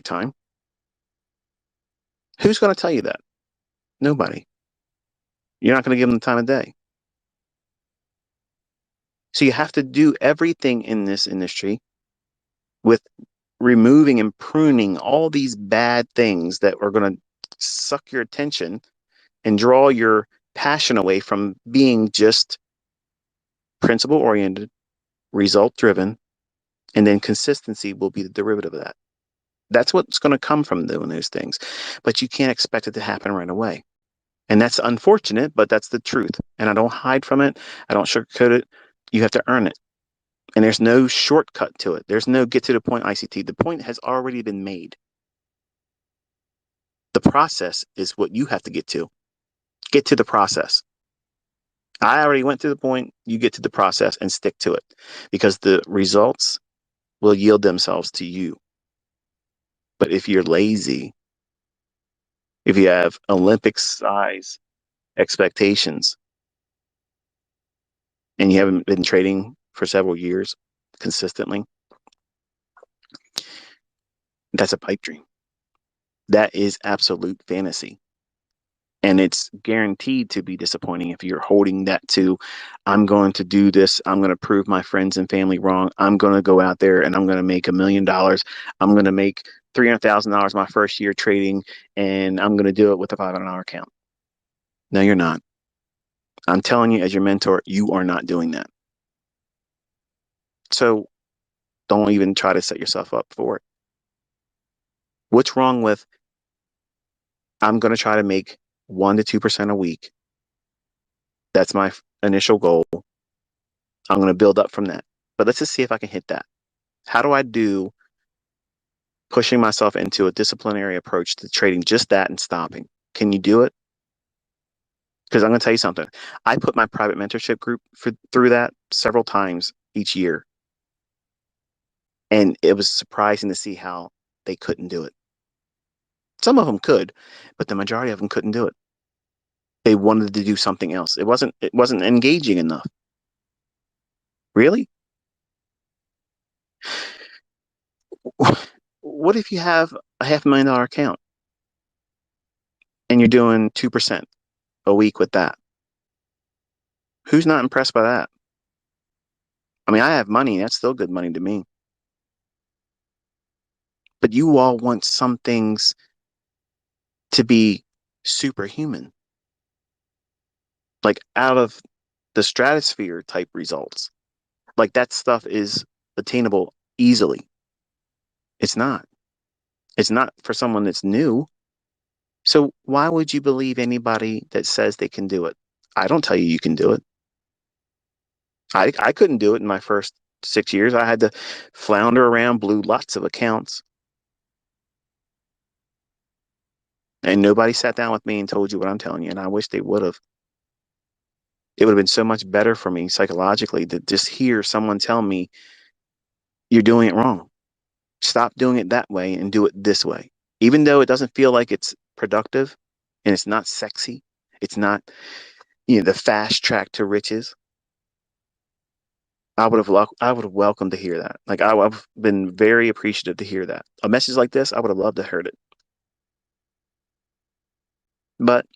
time. Who's going to tell you that? Nobody. You're not going to give them the time of day. So you have to do everything in this industry with removing and pruning all these bad things that are going to suck your attention and draw your passion away from being just principle oriented, result driven, and then consistency will be the derivative of that. That's what's going to come from doing those things. But you can't expect it to happen right away. And that's unfortunate, but that's the truth. And I don't hide from it. I don't sugarcoat it. You have to earn it. And there's no shortcut to it. There's no get to the point ICT. The point has already been made. The process is what you have to get to. Get to the process. I already went through the point. You get to the process and stick to it because the results will yield themselves to you. But if you're lazy, if you have Olympic size expectations and you haven't been trading for several years consistently, that's a pipe dream. That is absolute fantasy. And it's guaranteed to be disappointing if you're holding that to, I'm going to do this. I'm going to prove my friends and family wrong. I'm going to go out there and I'm going to make $1 million. I'm going to make $300,000 my first year trading, and I'm going to do it with a $500 account. No, you're not. I'm telling you, as your mentor, you are not doing that. So don't even try to set yourself up for it. What's wrong with, I'm going to try to make 1 to 2% a week. That's my initial goal. I'm going to build up from that. But let's just see if I can hit that. How do I do pushing myself into a disciplinary approach to trading, just that and stopping? Can you do it? Because I'm going to tell you something. I put my private mentorship group through that several times each year. And it was surprising to see how they couldn't do it. Some of them could, but the majority of them couldn't do it. They wanted to do something else. It wasn't engaging enough. Really? What if you have a $500,000 account and you're doing 2% a week with that? Who's not impressed by that? I mean, I have money. That's still good money to me. But you all want some things to be superhuman, like out of the stratosphere type results. Like that stuff is attainable easily. It's not. It's not for someone that's new. So why would you believe anybody that says they can do it? I don't tell you you can do it. I couldn't do it in my first 6 years. I had to flounder around, blew lots of accounts. And nobody sat down with me and told you what I'm telling you. And I wish they would have. It would have been so much better for me psychologically to just hear someone tell me, you're doing it wrong. Stop doing it that way and do it this way. Even though it doesn't feel like it's productive and it's not sexy, it's not, the fast track to riches. I would have welcomed to hear that. Like I've been very appreciative to hear that. A message like this, I would have loved to heard it. But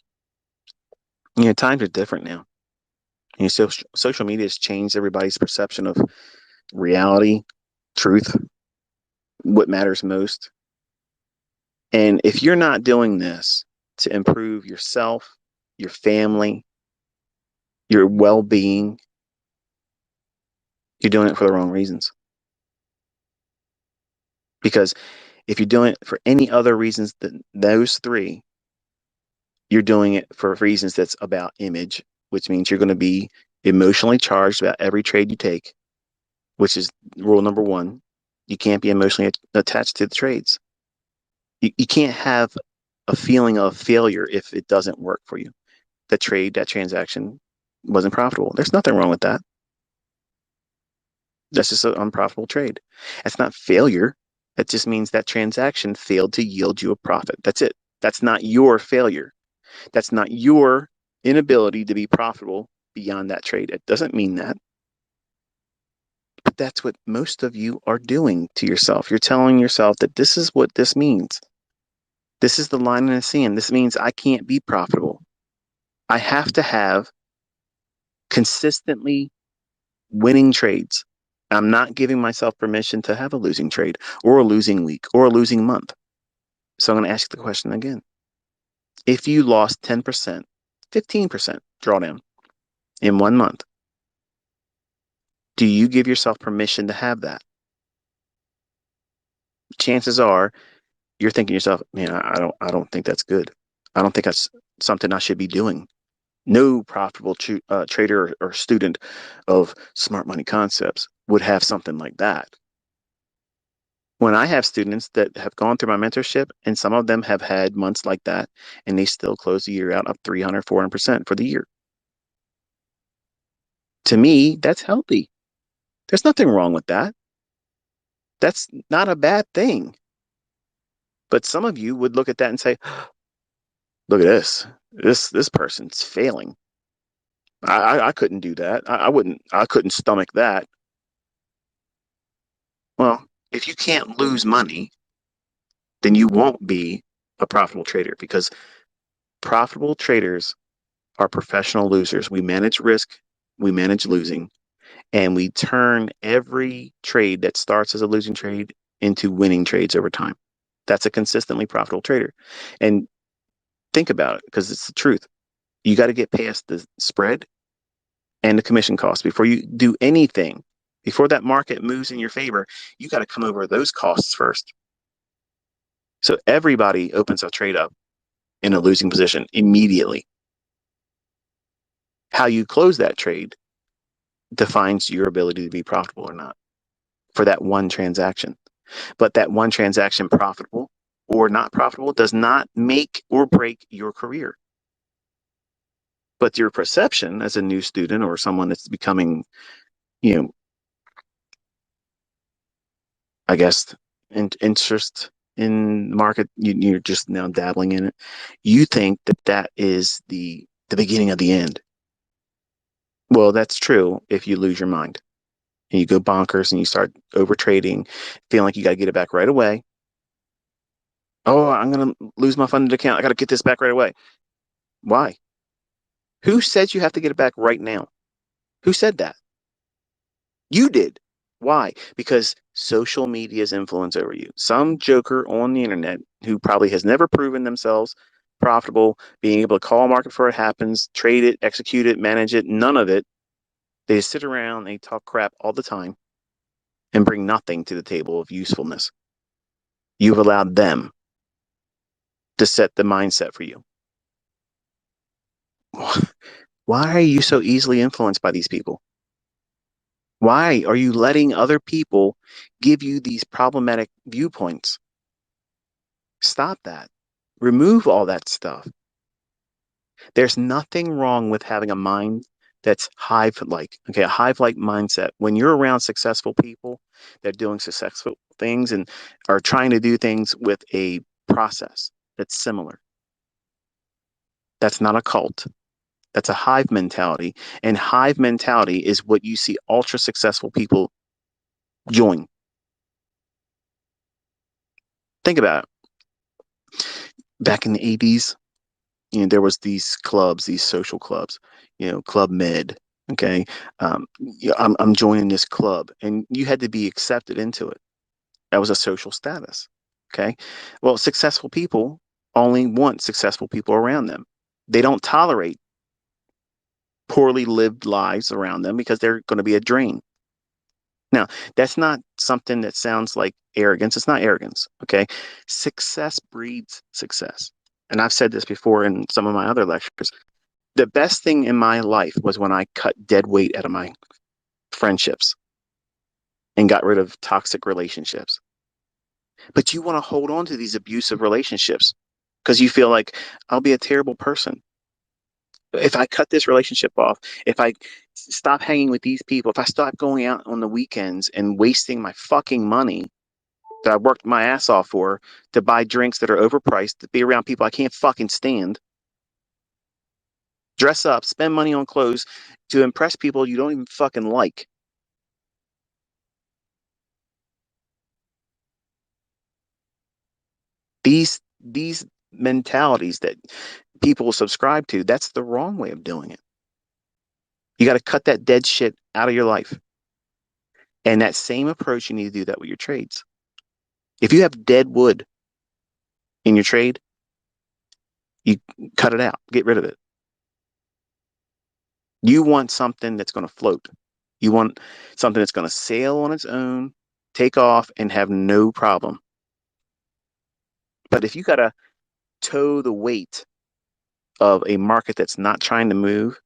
times are different now. Social media has changed everybody's perception of reality, truth, what matters most. And if you're not doing this to improve yourself, your family, your well-being, you're doing it for the wrong reasons. Because if you're doing it for any other reasons than those three, you're doing it for reasons that's about image, which means you're going to be emotionally charged about every trade you take, which is rule number one. You can't be emotionally attached to the trades. You can't have a feeling of failure if it doesn't work for you. That transaction wasn't profitable. There's nothing wrong with that. That's just an unprofitable trade. That's not failure. That just means that transaction failed to yield you a profit. That's it. That's not your failure. That's not your inability to be profitable beyond that trade. It doesn't mean that. that's what most of you are doing to yourself. You're telling yourself that this is what this means. This is the line in the sand. This means I can't be profitable. I have to have consistently winning trades. I'm not giving myself permission to have a losing trade or a losing week or a losing month. So I'm going to ask the question again. If you lost 10%, 15% drawdown in 1 month, do you give yourself permission to have that? Chances are you're thinking to yourself, man, I don't think that's good. I don't think that's something I should be doing. No profitable trader or student of smart money concepts would have something like that. When I have students that have gone through my mentorship, and some of them have had months like that, and they still close the year out up 300, 400% for the year. To me, that's healthy. There's nothing wrong with that. That's not a bad thing. But some of you would look at that and say, look at this. This person's failing. I couldn't do that. I couldn't stomach that. Well, if you can't lose money, then you won't be a profitable trader, because profitable traders are professional losers. We manage risk, we manage losing, and we turn every trade that starts as a losing trade into winning trades over time. That's a consistently profitable trader. And think about it, because it's the truth. You got to get past the spread and the commission costs before you do anything. Before that market moves in your favor, you got to come over those costs first. So everybody opens a trade up in a losing position immediately. How you close that trade defines your ability to be profitable or not for that one transaction. But that one transaction, profitable or not profitable, does not make or break your career. But your perception as a new student or someone that's becoming, you know, I guess, interest in the market, you're just now dabbling in it. You think that that is the beginning of the end. Well, that's true if you lose your mind and you go bonkers and you start over trading, feeling like you got to get it back right away. Oh, I'm going to lose my funded account. I got to get this back right away. Why? Who said you have to get it back right now? Who said that? You did. Why? Because social media's influence over you. Some joker on the internet who probably has never proven themselves profitable, being able to call a market before it happens, trade it, execute it, manage it, none of it. They just sit around, they talk crap all the time and bring nothing to the table of usefulness. You've allowed them to set the mindset for you. Why are you so easily influenced by these people? Why are you letting other people give you these problematic viewpoints? Stop that. Remove all that stuff. There's nothing wrong with having a mind that's hive-like. Okay, a hive-like mindset. When you're around successful people that are doing successful things and are trying to do things with a process that's similar. That's not a cult. That's a hive mentality. And hive mentality is what you see ultra successful people join. Think about it. Back in the 80s, there was these clubs, these social clubs, Club Med. Okay. I'm joining this club, and you had to be accepted into it. That was a social status. Okay. Well, successful people only want successful people around them. They don't tolerate poorly lived lives around them because they're going to be a drain. Now, that's not something that sounds like arrogance. It's not arrogance. Okay. Success breeds success. And I've said this before in some of my other lectures. The best thing in my life was when I cut dead weight out of my friendships and got rid of toxic relationships. But you want to hold on to these abusive relationships because you feel like I'll be a terrible person. If I cut this relationship off, if I stop hanging with these people, if I stop going out on the weekends and wasting my fucking money that I worked my ass off for to buy drinks that are overpriced, to be around people I can't fucking stand, dress up, spend money on clothes to impress people you don't even fucking like. These mentalities that people subscribe to, that's the wrong way of doing it. You got to cut that dead shit out of your life. And that same approach, you need to do that with your trades. If you have dead wood in your trade, you cut it out, get rid of it. You want something that's going to float. You want something that's going to sail on its own, take off, and have no problem. But if you got to tow the weight of a market that's not trying to move,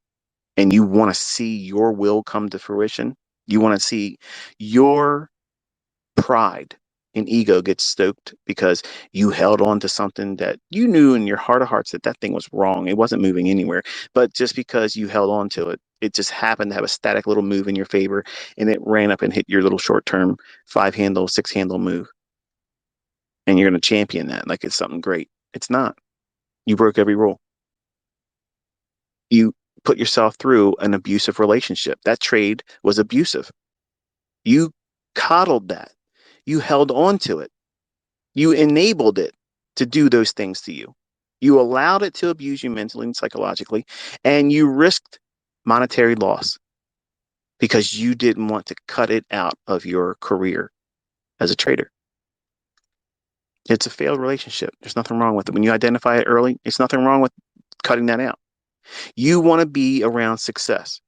and you want to see your will come to fruition, you want to see your pride and ego get stoked because you held on to something that you knew in your heart of hearts that that thing was wrong. It wasn't moving anywhere. But just because you held on to it, it just happened to have a static little move in your favor and it ran up and hit your little short term 5 handle, 6 handle move. And you're going to champion that like it's something great. It's not. You broke every rule. You put yourself through an abusive relationship. That trade was abusive. You coddled that. You held on to it. You enabled it to do those things to you. You allowed it to abuse you mentally and psychologically, and you risked monetary loss because you didn't want to cut it out of your career as a trader. It's a failed relationship. There's nothing wrong with it. When you identify it early, it's nothing wrong with cutting that out. You want to be around success.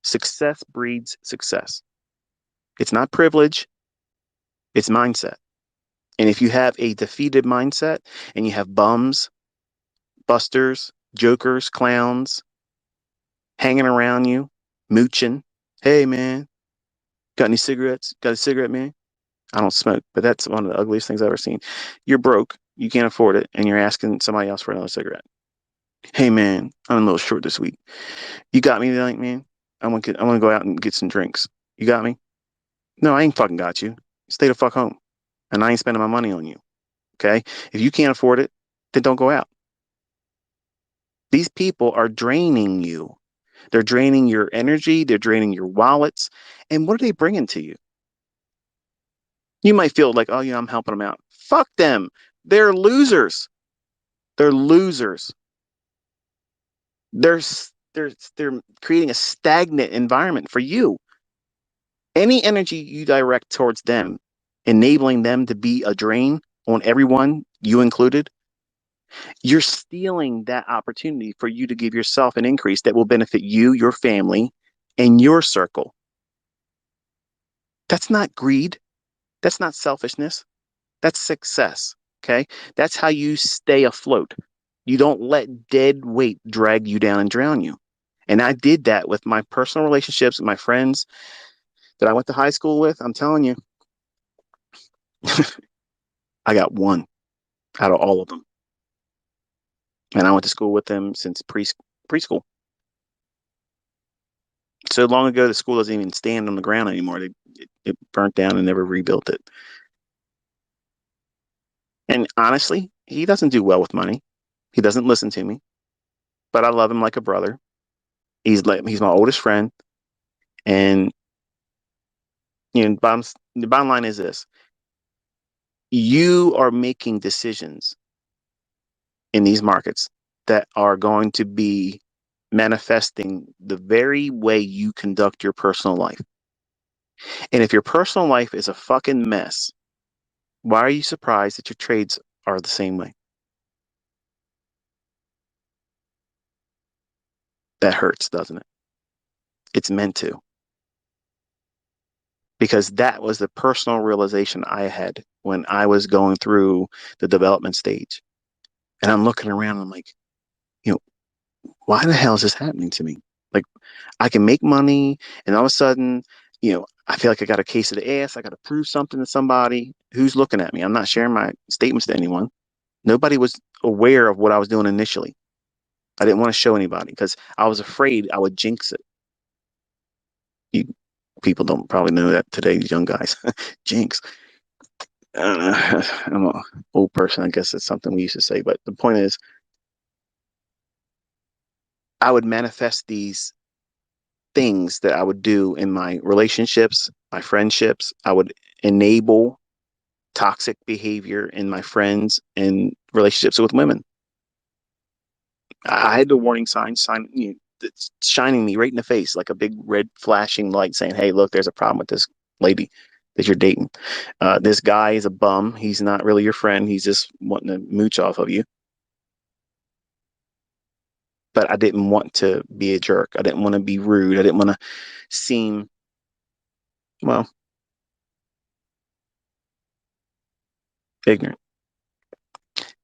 Success breeds success. It's not privilege, it's mindset. And if you have a defeated mindset and you have bums, busters, jokers, clowns hanging around you, mooching, hey man, got any cigarettes? Got a cigarette, man? I don't smoke, but that's one of the ugliest things I've ever seen. You're broke, you can't afford it, and you're asking somebody else for another cigarette. Hey man, I'm a little short this week. You got me tonight, man? I want to go out and get some drinks. You got me? No, I ain't fucking got you. Stay the fuck home. And I ain't spending my money on you. Okay? If you can't afford it, then don't go out. These people are draining you. They're draining your energy. They're draining your wallets. And what are they bringing to you? You might feel like, oh, yeah, I'm helping them out. Fuck them. They're losers. They're losers. They're they're creating a stagnant environment for you. Any energy you direct towards them, enabling them to be a drain on everyone, you included, you're stealing that opportunity for you to give yourself an increase that will benefit you, your family, and your circle. That's not greed. That's not selfishness. That's success. Okay. That's how you stay afloat. You don't let dead weight drag you down and drown you. And I did that with my personal relationships with my friends that I went to high school with. I'm telling you, I got one out of all of them. And I went to school with them since preschool. So long ago, the school doesn't even stand on the ground anymore. It burnt down and never rebuilt it. And honestly, he doesn't do well with money. He doesn't listen to me, but I love him like a brother. He's my oldest friend, and the bottom line is this: you are making decisions in these markets that are going to be manifesting the very way you conduct your personal life. And if your personal life is a fucking mess, why are you surprised that your trades are the same way? That hurts, doesn't it? It's meant to. Because that was the personal realization I had when I was going through the development stage. And I'm looking around, I'm like, you know, why the hell is this happening to me? Like, I can make money, and all of a sudden, I feel like I got a case of the ass. I got to prove something to somebody who's looking at me. I'm not sharing my statements to anyone. Nobody was aware of what I was doing initially. I didn't want to show anybody because I was afraid I would jinx it. You people don't probably know that today, these young guys. Jinx. I'm an old person. I guess it's something we used to say. But the point is, I would manifest these things that I would do in my relationships, my friendships. I would enable toxic behavior in my friends and relationships with women. I had the warning sign, that's shining me right in the face like a big red flashing light saying, hey, look, there's a problem with this lady that you're dating. This guy is a bum. He's not really your friend. He's just wanting to mooch off of you. But I didn't want to be a jerk. I didn't want to be rude. I didn't want to seem, well, ignorant.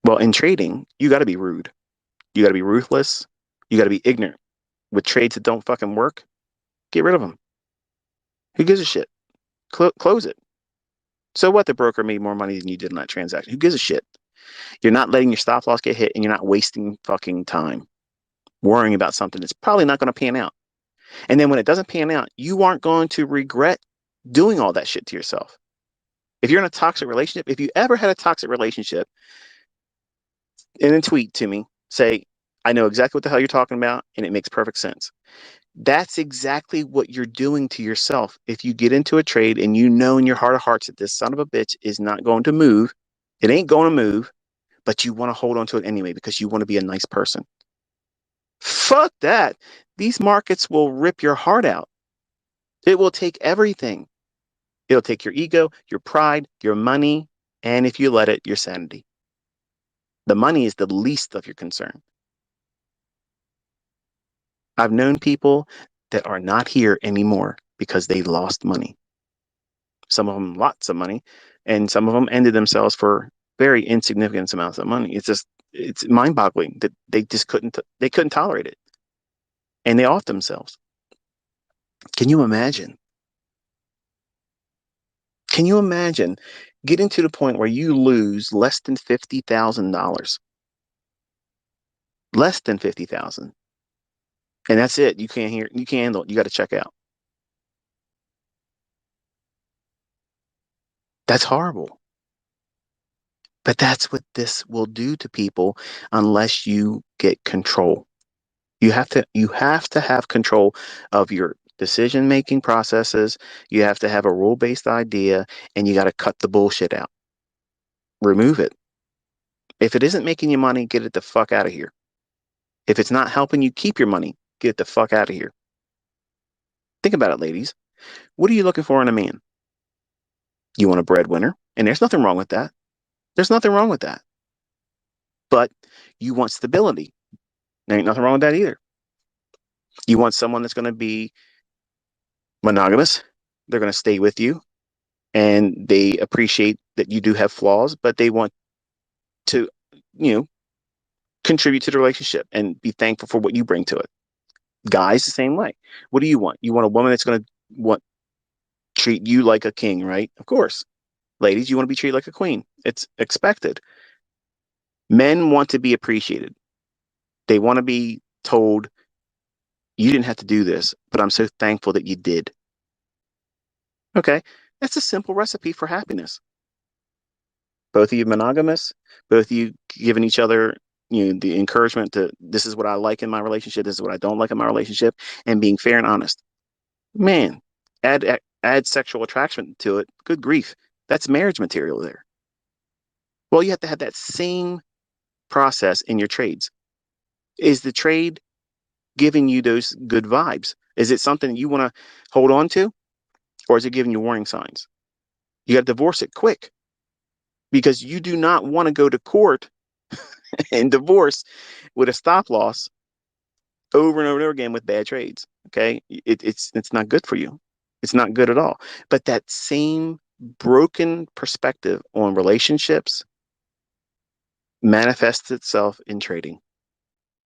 Well, in trading, you got to be rude. You got to be ruthless. You got to be ignorant. With trades that don't fucking work, get rid of them. Who gives a shit? Close it. So what? The broker made more money than you did in that transaction. Who gives a shit? You're not letting your stop loss get hit, and you're not wasting fucking time worrying about something that's probably not going to pan out. And then when it doesn't pan out, you aren't going to regret doing all that shit to yourself. If you're in a toxic relationship, if you ever had a toxic relationship, and then tweet to me, say, I know exactly what the hell you're talking about, and it makes perfect sense. That's exactly what you're doing to yourself. If you get into a trade and you know in your heart of hearts that this son of a bitch is not going to move, it ain't going to move, but you want to hold on to it anyway because you want to be a nice person. Fuck that. These markets will rip your heart out. It will take everything. It'll take your ego, your pride, your money, and if you let it, your sanity. The money is the least of your concern. I've known people that are not here anymore because they lost money. Some of them lots of money, and some of them ended themselves for very insignificant amounts of money. It's mind-boggling that they couldn't tolerate it, and they off themselves. Can you imagine? Can you imagine getting to the point where you lose less than $50,000? Less than 50,000. And that's it. You can't handle it. You got to check out. That's horrible. But that's what this will do to people unless you get control. You have to have control of your decision making processes. You have to have a rule-based idea and you got to cut the bullshit out. Remove it. If it isn't making you money, get it the fuck out of here. If it's not helping you keep your money, get it the fuck out of here. Think about it, ladies. What are you looking for in a man? You want a breadwinner, and there's nothing wrong with that. There's nothing wrong with that. But you want stability. There ain't nothing wrong with that either. You want someone that's going to be monogamous. They're going to stay with you, and they appreciate that you do have flaws, but they want to, you know, contribute to the relationship and be thankful for what you bring to it. Guys, the same way. What do you want? You want a woman that's going to want treat you like a king, right? Of course. Ladies, you want to be treated like a queen. It's expected. Men want to be appreciated. They want to be told, you didn't have to do this, but I'm so thankful that you did. Okay. That's a simple recipe for happiness. Both of you monogamous, both of you giving each other, the encouragement to, this is what I like in my relationship, this is what I don't like in my relationship, and being fair and honest. Man, add sexual attraction to it. Good grief. That's marriage material there. Well, you have to have that same process in your trades. Is the trade giving you those good vibes? Is it something you want to hold on to? Or is it giving you warning signs? You got to divorce it quick because you do not want to go to court and divorce with a stop loss over and over and over again with bad trades. Okay. It's not good for you. It's not good at all. But that same broken perspective on relationships manifests itself in trading.